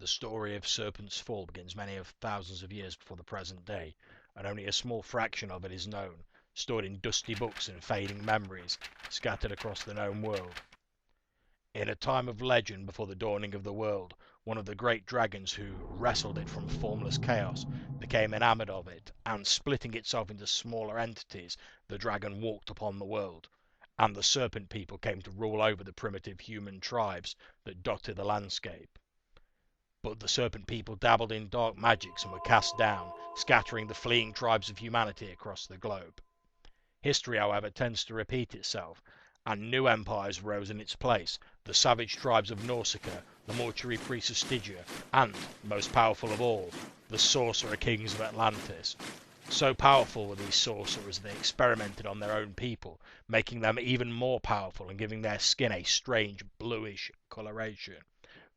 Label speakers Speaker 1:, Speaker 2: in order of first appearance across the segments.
Speaker 1: The story of Serpents Fall begins many of thousands of years before the present day, and only a small fraction of it is known, stored in dusty books and fading memories, scattered across the known world. In a time of legend before the dawning of the world, one of the great dragons who wrestled it from formless chaos became enamored of it, and splitting itself into smaller entities, the dragon walked upon the world, and the serpent people came to rule over the primitive human tribes that dotted the landscape. But the serpent people dabbled in dark magics and were cast down, scattering the fleeing tribes of humanity across the globe. History, however, tends to repeat itself, and new empires rose in its place: the savage tribes of Nausicaa, the mortuary priests of Stygia, and, most powerful of all, the sorcerer kings of Atlantis. So powerful were these sorcerers they experimented on their own people, making them even more powerful and giving their skin a strange bluish coloration.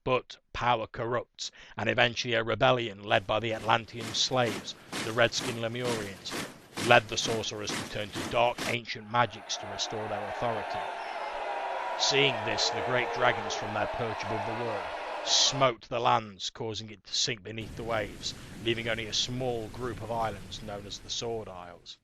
Speaker 1: But power corrupts, and eventually a rebellion led by the Atlantean slaves, the Redskin Lemurians, led the sorcerers to turn to dark ancient magics to restore their authority. Seeing this, the great dragons from their perch above the world smote the lands, causing it to sink beneath the waves, leaving only a small group of islands known as the Sword Isles.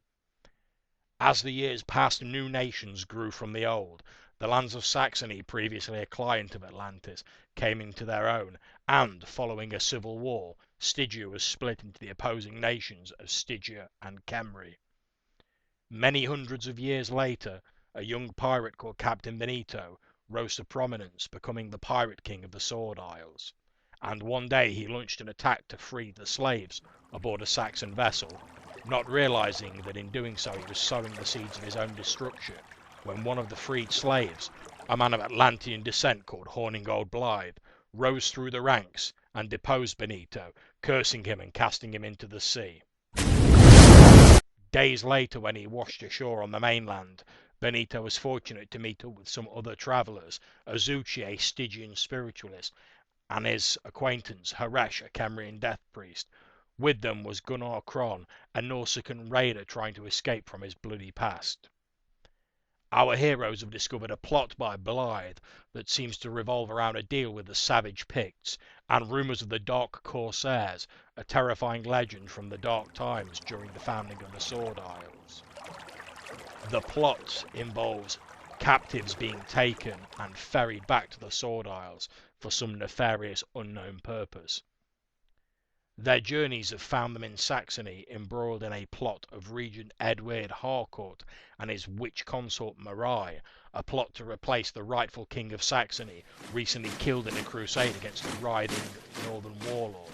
Speaker 1: As the years passed, new nations grew from the old. The lands of Saxony, previously a client of Atlantis, came into their own, and, following a civil war, Stygia was split into the opposing nations of Stygia and Kemri. Many hundreds of years later, a young pirate called Captain Benito rose to prominence, becoming the pirate king of the Sword Isles. And one day he launched an attack to free the slaves aboard a Saxon vessel, not realizing that in doing so he was sowing the seeds of his own destruction, when one of the freed slaves, a man of Atlantean descent called Horningold Blythe, rose through the ranks and deposed Benito, cursing him and casting him into the sea. Days later, when he washed ashore on the mainland, Benito was fortunate to meet up with some other travellers, Azuchi, a Stygian spiritualist, and his acquaintance Haresh, a Kemrian death priest. With them was Gunnar Kron, a Nausicaan raider trying to escape from his bloody past. Our heroes have discovered a plot by Blythe that seems to revolve around a deal with the savage Picts, and rumours of the Dark Corsairs, a terrifying legend from the dark times during the founding of the Sword Isles. The plot involves captives being taken and ferried back to the Sword Isles for some nefarious unknown purpose. Their journeys have found them in Saxony, embroiled in a plot of Regent Edward Harcourt and his witch consort Marai, a plot to replace the rightful king of Saxony, recently killed in a crusade against a writhing northern warlord.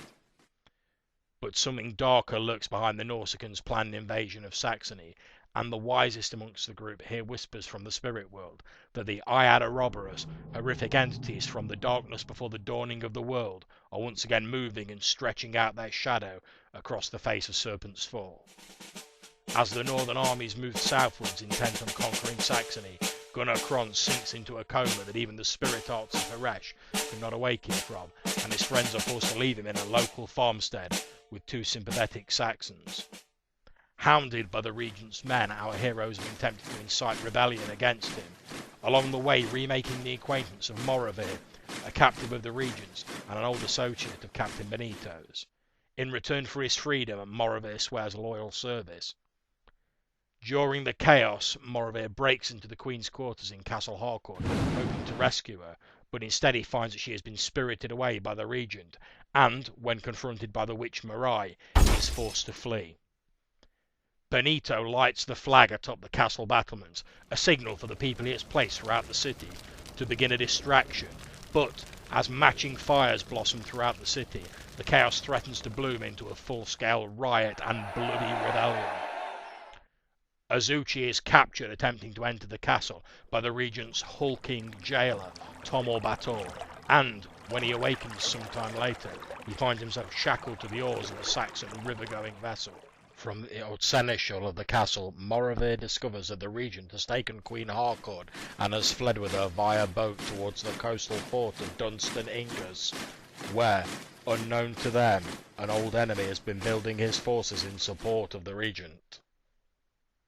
Speaker 1: But something darker lurks behind the Nausicans' planned invasion of Saxony, and the wisest amongst the group hear whispers from the spirit world that the Iadaroborous, horrific entities from the darkness before the dawning of the world, are once again moving and stretching out their shadow across the face of Serpents Fall. As the northern armies move southwards intent on conquering Saxony, Gunnar Kron sinks into a coma that even the spirit arts of Haresh cannot awaken from, and his friends are forced to leave him in a local farmstead with two sympathetic Saxons. Hounded by the regent's men, our heroes have been tempted to incite rebellion against him, along the way remaking the acquaintance of Moravir, a captive of the regent's and an old associate of Captain Benito's. In return for his freedom, Moravir swears loyal service. During the chaos, Moravir breaks into the Queen's quarters in Castle Harcourt, hoping to rescue her, but instead he finds that she has been spirited away by the regent, and, when confronted by the witch Marai, he is forced to flee. Benito lights the flag atop the castle battlements, a signal for the people he has placed throughout the city to begin a distraction, but as matching fires blossom throughout the city, the chaos threatens to bloom into a full-scale riot and bloody rebellion. Azuchi is captured attempting to enter the castle by the regent's hulking jailer, Tomor Bator, and, when he awakens sometime later, he finds himself shackled to the oars of a Saxon river-going vessel. From the old seneschal of the castle, Moravir discovers that the regent has taken Queen Harcourt and has fled with her via boat towards the coastal port of Dunstan Ingas, where, unknown to them, an old enemy has been building his forces in support of the regent.